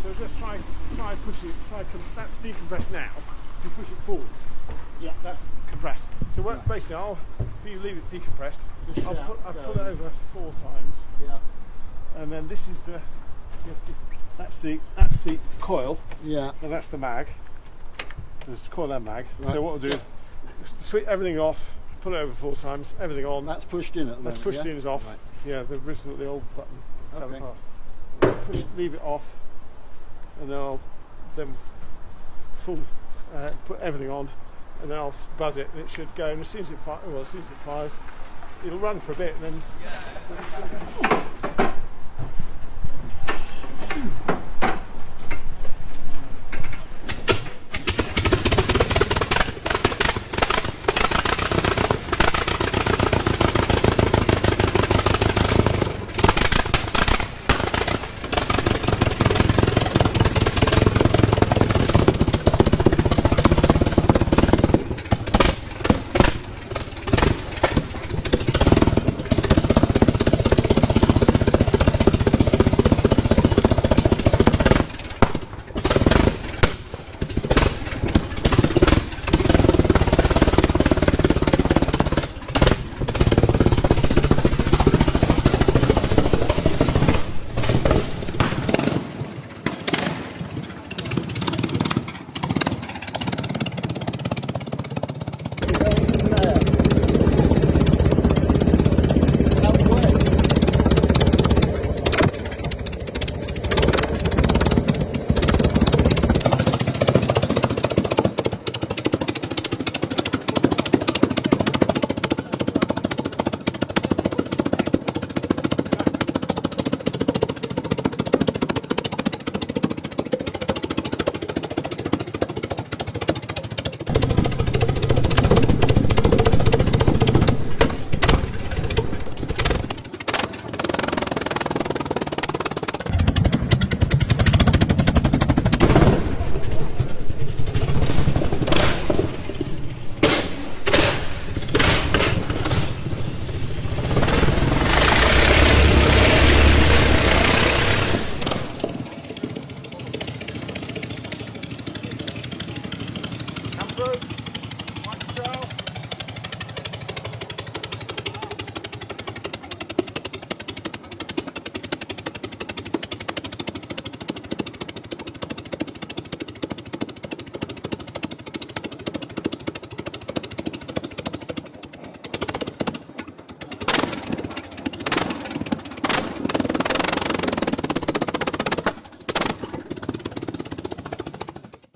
So just try push it. That's decompressed now. If you push it forwards, yeah, that's compressed. So what, basically, if you leave it decompressed, I'll put it over 4 times. Yeah. And then this is that's the coil. Yeah. And that's the mag. There's coil and mag. Right. So what we'll do is switch everything off, put it over 4 times, everything on. That's pushed in at the moment. That's pushed in is off. Right. Yeah, the old button fell apart. Leave it off, and then I'll put everything on, and then I'll buzz it, and it should go. And as soon as it fires, it'll run for a bit, and then.